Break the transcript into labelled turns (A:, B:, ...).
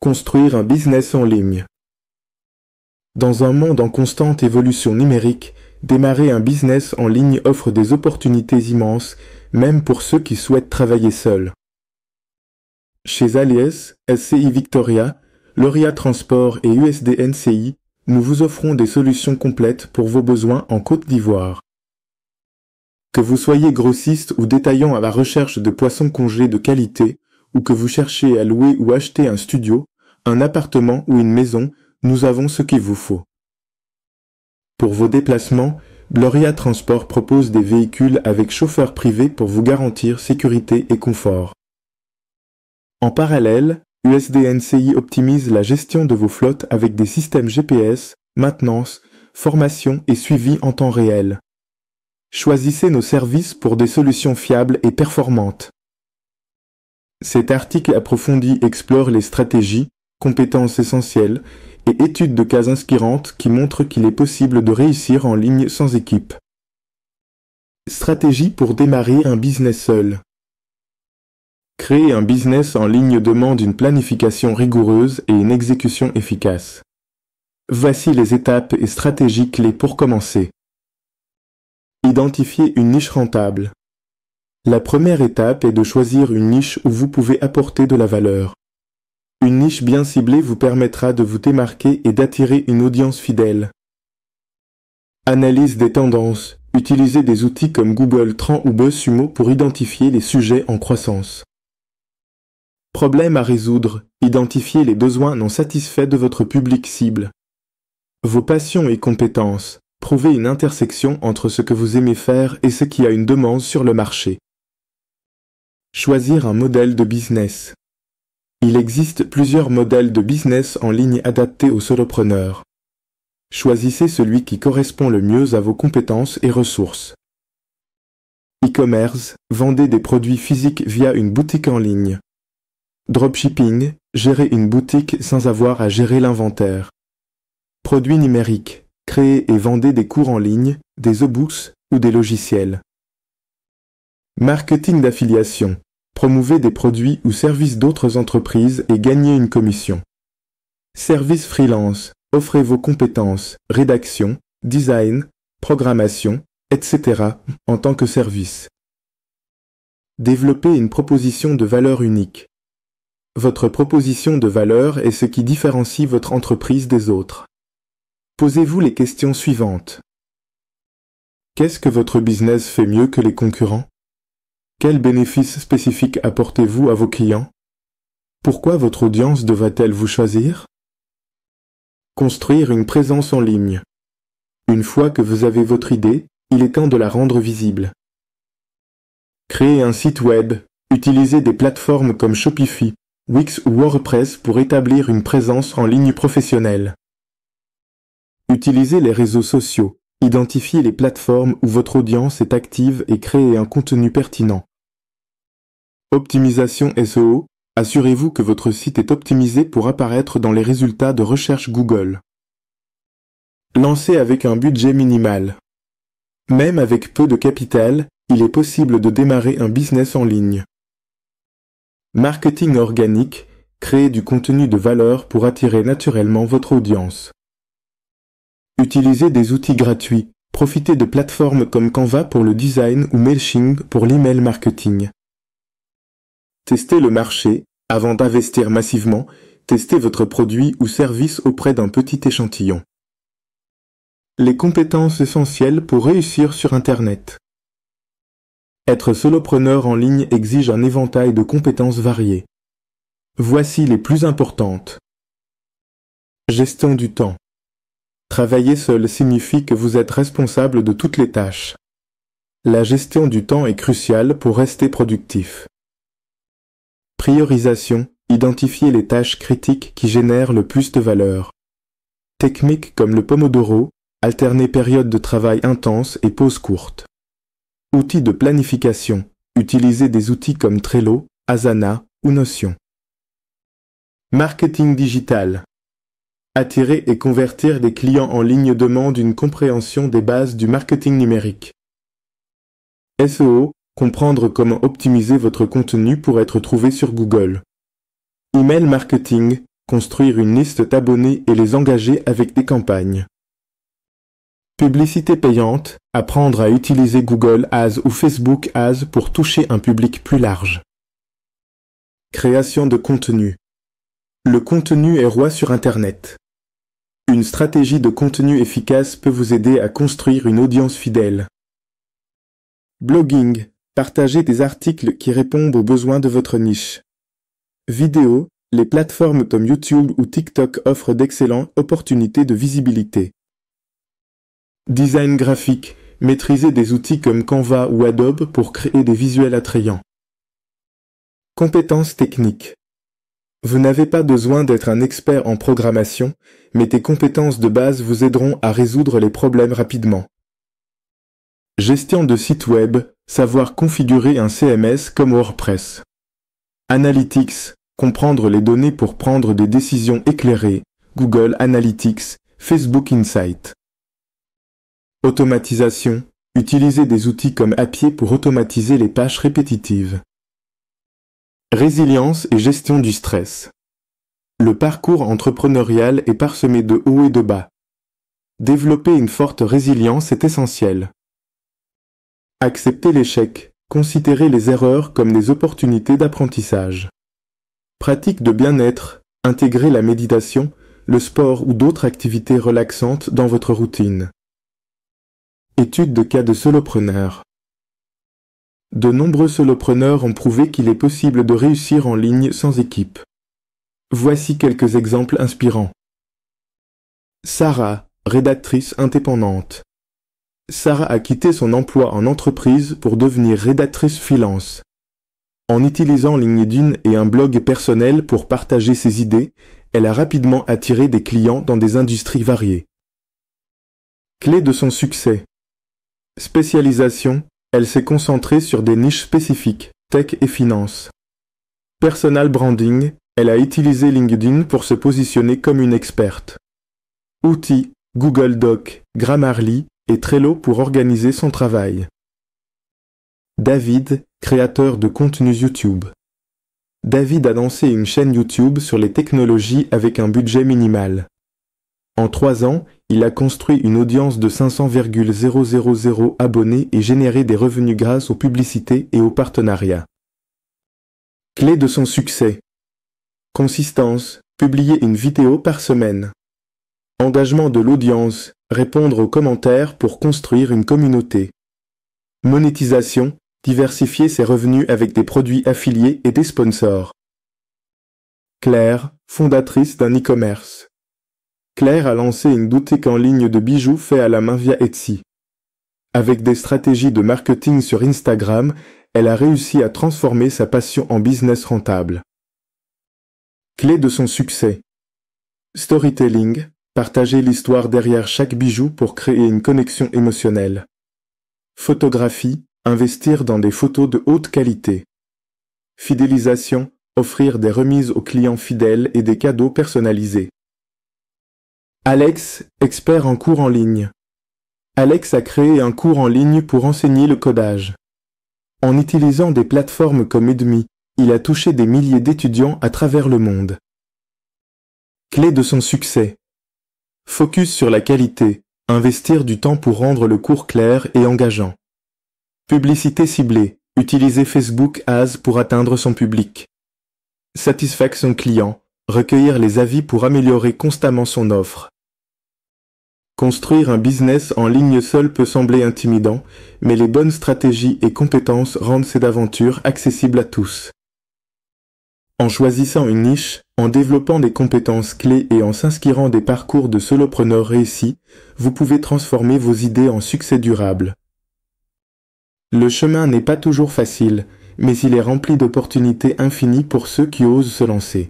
A: Construire un business en ligne. Dans un monde en constante évolution numérique, démarrer un business en ligne offre des opportunités immenses, même pour ceux qui souhaitent travailler seuls. Chez Alias, SCI Victoria, Lauria Transport et USD-NCI, nous vous offrons des solutions complètes pour vos besoins en Côte d'Ivoire. Que vous soyez grossiste ou détaillant à la recherche de poissons congelés de qualité, ou que vous cherchez à louer ou acheter un studio, un appartement ou une maison, nous avons ce qu'il vous faut. Pour vos déplacements, Lauria Transport propose des véhicules avec chauffeur privé pour vous garantir sécurité et confort. En parallèle, USD-NCI optimise la gestion de vos flottes avec des systèmes GPS, maintenance, formation et suivi en temps réel. Choisissez nos services pour des solutions fiables et performantes. Cet article approfondi explore les stratégies, compétences essentielles et études de cas inspirantes qui montrent qu'il est possible de réussir en ligne sans équipe. Stratégie pour démarrer un business seul. Créer un business en ligne demande une planification rigoureuse et une exécution efficace. Voici les étapes et stratégies clés pour commencer. Identifier une niche rentable. La première étape est de choisir une niche où vous pouvez apporter de la valeur. Une niche bien ciblée vous permettra de vous démarquer et d'attirer une audience fidèle. Analyse des tendances. Utilisez des outils comme Google Trends ou BuzzSumo pour identifier les sujets en croissance. Problème à résoudre. Identifiez les besoins non satisfaits de votre public cible. Vos passions et compétences. Prouvez une intersection entre ce que vous aimez faire et ce qui a une demande sur le marché. Choisir un modèle de business. Il existe plusieurs modèles de business en ligne adaptés aux solopreneurs. Choisissez celui qui correspond le mieux à vos compétences et ressources. E-commerce, vendez des produits physiques via une boutique en ligne. Dropshipping, gérez une boutique sans avoir à gérer l'inventaire. Produits numériques, créez et vendez des cours en ligne, des e-books ou des logiciels. Marketing d'affiliation, promouvez des produits ou services d'autres entreprises et gagnez une commission. Service freelance, offrez vos compétences, rédaction, design, programmation, etc. en tant que service. Développez une proposition de valeur unique. Votre proposition de valeur est ce qui différencie votre entreprise des autres. Posez-vous les questions suivantes. Qu'est-ce que votre business fait mieux que les concurrents? Quels bénéfices spécifiques apportez-vous à vos clients? Pourquoi votre audience devrait-elle vous choisir? Construire une présence en ligne. Une fois que vous avez votre idée, il est temps de la rendre visible. Créer un site web. Utilisez des plateformes comme Shopify, Wix ou WordPress pour établir une présence en ligne professionnelle. Utilisez les réseaux sociaux. Identifiez les plateformes où votre audience est active et créez un contenu pertinent. Optimisation SEO. Assurez-vous que votre site est optimisé pour apparaître dans les résultats de recherche Google. Lancez avec un budget minimal. Même avec peu de capital, il est possible de démarrer un business en ligne. Marketing organique. Créez du contenu de valeur pour attirer naturellement votre audience. Utilisez des outils gratuits. Profitez de plateformes comme Canva pour le design ou Mailchimp pour l'email marketing. Testez le marché. Avant d'investir massivement, testez votre produit ou service auprès d'un petit échantillon. Les compétences essentielles pour réussir sur Internet. Être solopreneur en ligne exige un éventail de compétences variées. Voici les plus importantes. Gestion du temps. Travailler seul signifie que vous êtes responsable de toutes les tâches. La gestion du temps est cruciale pour rester productif. Priorisation. Identifiez les tâches critiques qui génèrent le plus de valeur. Techniques comme le Pomodoro, alterner périodes de travail intenses et pauses courtes. Outils de planification. Utilisez des outils comme Trello, Asana ou Notion. Marketing digital. Attirer et convertir des clients en ligne demande une compréhension des bases du marketing numérique. SEO, comprendre comment optimiser votre contenu pour être trouvé sur Google. Email marketing, construire une liste d'abonnés et les engager avec des campagnes. Publicité payante, apprendre à utiliser Google Ads ou Facebook Ads pour toucher un public plus large. Création de contenu. Le contenu est roi sur Internet. Une stratégie de contenu efficace peut vous aider à construire une audience fidèle. Blogging. Partagez des articles qui répondent aux besoins de votre niche. Vidéo. Les plateformes comme YouTube ou TikTok offrent d'excellentes opportunités de visibilité. Design graphique. Maîtrisez des outils comme Canva ou Adobe pour créer des visuels attrayants. Compétences techniques. Vous n'avez pas besoin d'être un expert en programmation, mais tes compétences de base vous aideront à résoudre les problèmes rapidement. Gestion de site web, savoir configurer un CMS comme WordPress. Analytics, comprendre les données pour prendre des décisions éclairées, Google Analytics, Facebook Insight. Automatisation, utilisez des outils comme Appier pour automatiser les tâches répétitives. Résilience et gestion du stress. Le parcours entrepreneurial est parsemé de hauts et de bas. Développer une forte résilience est essentiel. Accepter l'échec, considérez les erreurs comme des opportunités d'apprentissage. Pratique de bien-être, intégrez la méditation, le sport ou d'autres activités relaxantes dans votre routine. Étude de cas de solopreneurs. De nombreux solopreneurs ont prouvé qu'il est possible de réussir en ligne sans équipe. Voici quelques exemples inspirants. Sarah, rédactrice indépendante. Sarah a quitté son emploi en entreprise pour devenir rédactrice freelance. En utilisant LinkedIn et un blog personnel pour partager ses idées, elle a rapidement attiré des clients dans des industries variées. Clé de son succès. Spécialisation, elle s'est concentrée sur des niches spécifiques, tech et finance. Personal branding, elle a utilisé LinkedIn pour se positionner comme une experte. Outils, Google Doc, Grammarly et Trello pour organiser son travail. David, créateur de contenus YouTube. David a lancé une chaîne YouTube sur les technologies avec un budget minimal. En 3 ans, il a construit une audience de 500,000 abonnés et généré des revenus grâce aux publicités et aux partenariats. Clé de son succès. Consistance, publier une vidéo par semaine. Engagement de l'audience, répondre aux commentaires pour construire une communauté. Monétisation, diversifier ses revenus avec des produits affiliés et des sponsors. Claire, fondatrice d'un e-commerce. Claire a lancé une boutique en ligne de bijoux fait à la main via Etsy. Avec des stratégies de marketing sur Instagram, elle a réussi à transformer sa passion en business rentable. Clé de son succès. Storytelling, partager l'histoire derrière chaque bijou pour créer une connexion émotionnelle. Photographie, investir dans des photos de haute qualité. Fidélisation, offrir des remises aux clients fidèles et des cadeaux personnalisés. Alex, expert en cours en ligne. Alex a créé un cours en ligne pour enseigner le codage. En utilisant des plateformes comme Udemy, il a touché des milliers d'étudiants à travers le monde. Clé de son succès. Focus sur la qualité, investir du temps pour rendre le cours clair et engageant. Publicité ciblée, utiliser Facebook Ads pour atteindre son public. Satisfaction client, recueillir les avis pour améliorer constamment son offre. Construire un business en ligne seul peut sembler intimidant, mais les bonnes stratégies et compétences rendent cette aventure accessible à tous. En choisissant une niche, en développant des compétences clés et en s'inspirant des parcours de solopreneurs réussis, vous pouvez transformer vos idées en succès durable. Le chemin n'est pas toujours facile, mais il est rempli d'opportunités infinies pour ceux qui osent se lancer.